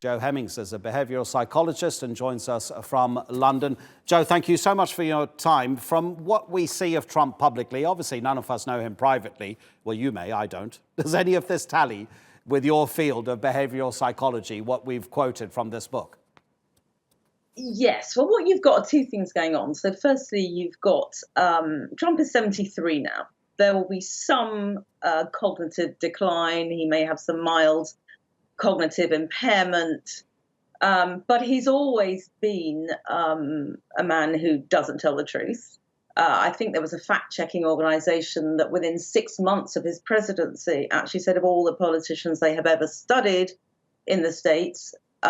Joe Hemmings is a behavioural psychologist and joins us from London. Joe, thank you so much for your time. From what we see of Trump publicly, obviously none of us know him privately. Well, you may, I don't. Does any of this tally with your field of behavioural psychology, what we've quoted from this book? Yes. Well, what you've got are two things going on. So firstly, you've got Trump is 73 now. There will be some cognitive decline. He may have some mild cognitive impairment, but he's always been a man who doesn't tell the truth. I think there was a fact-checking organization that within 6 months of his presidency actually said of all the politicians they have ever studied in the States, they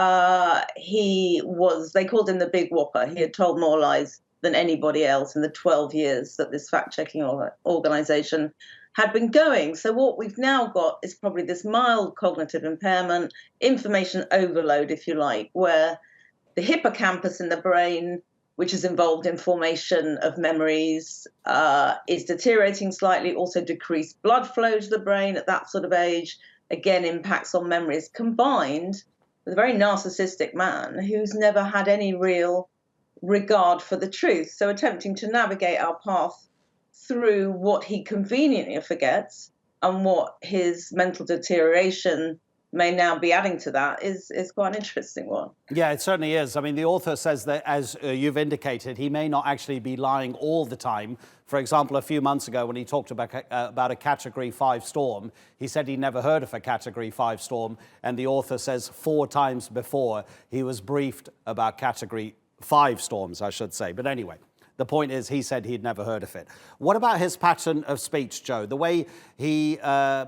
called him the big whopper. He had told more lies than anybody else in the 12 years that this fact-checking organization had been going. So what we've now got is probably this mild cognitive impairment, information overload, if you like, where the hippocampus in the brain, which is involved in formation of memories, is deteriorating slightly, also decreased blood flow to the brain at that sort of age, again impacts on memories, combined with a very narcissistic man who's never had any real regard for the truth. So attempting to navigate our path through what he conveniently forgets and what his mental deterioration may now be adding to that is quite an interesting one. Yeah, it certainly is. I mean, the author says that, as you've indicated, he may not actually be lying all the time. For example, a few months ago when he talked about a Category 5 storm, he said he'd never heard of a Category 5 storm. And the author says 4 times before he was briefed about Category 5 storms, I should say. But anyway, the point is, he said he'd never heard of it. What about his pattern of speech, Joe? The way he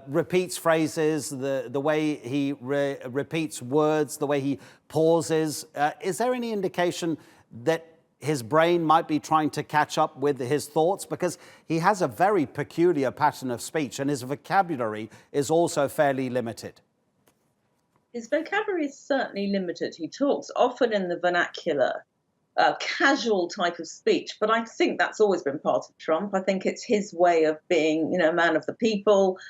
repeats phrases, the way he repeats words, the way he pauses. Is there any indication that his brain might be trying to catch up with his thoughts? Because he has a very peculiar pattern of speech, and his vocabulary is also fairly limited. His vocabulary is certainly limited. He talks often in the vernacular, casual type of speech, but I think that's always been part of Trump. I think it's his way of being, a man of the people,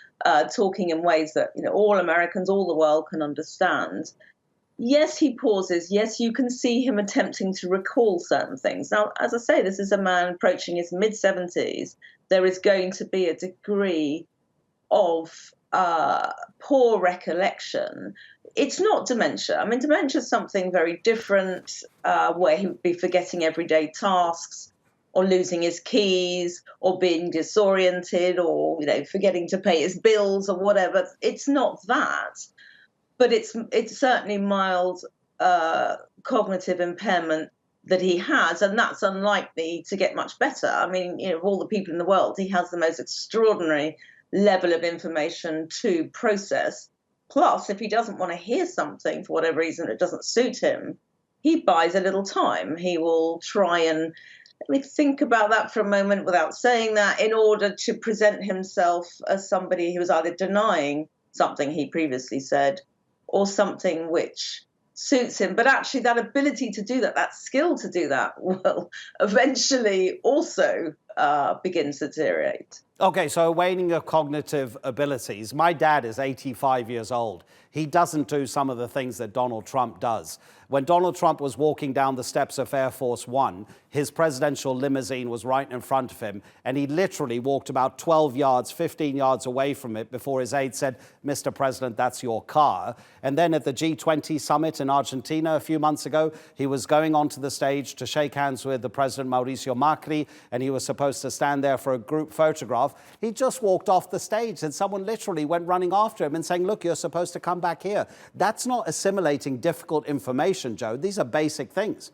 talking in ways that, all Americans, all the world can understand. Yes, he pauses. Yes, you can see him attempting to recall certain things. Now, as I say, this is a man approaching his mid-70s. There is going to be a degree of poor recollection. It's not dementia. I mean, dementia is something very different, where he would be forgetting everyday tasks or losing his keys or being disoriented or, forgetting to pay his bills or whatever. It's not that, but it's certainly mild cognitive impairment that he has, and that's unlikely to get much better. I mean, of all the people in the world, he has the most extraordinary level of information to process. Plus, if he doesn't want to hear something for whatever reason that doesn't suit him, he buys a little time. He will try and, let me think about that for a moment without saying that, in order to present himself as somebody who was either denying something he previously said or something which suits him. But actually that ability to do that, that skill to do that, will eventually also begin to deteriorate. Okay, so a waning of cognitive abilities. My dad is 85 years old. He doesn't do some of the things that Donald Trump does. When Donald Trump was walking down the steps of Air Force One, his presidential limousine was right in front of him, and he literally walked about 12 yards, 15 yards away from it before his aide said, "Mr. President, that's your car." And then at the G20 summit in Argentina a few months ago, he was going onto the stage to shake hands with the President Mauricio Macri, and he was supposed to stand there for a group photograph. He just walked off the stage, and someone literally went running after him and saying, "Look, you're supposed to come back here." That's not assimilating difficult information, Joe. These are basic things.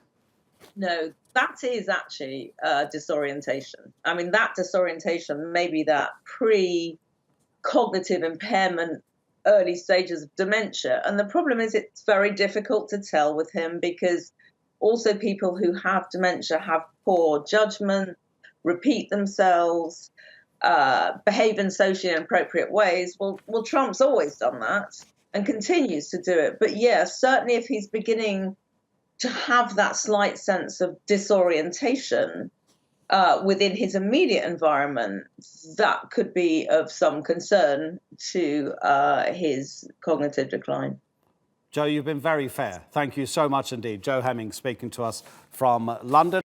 No, that is actually disorientation. I mean, that disorientation may be that pre-cognitive impairment, early stages of dementia. And the problem is it's very difficult to tell with him, because also people who have dementia have poor judgment, repeat themselves, behave in socially inappropriate ways. Well, Trump's always done that and continues to do it. But yeah, certainly if he's beginning to have that slight sense of disorientation within his immediate environment, that could be of some concern to his cognitive decline. Joe, you've been very fair. Thank you so much indeed. Joe Hemmings speaking to us from London.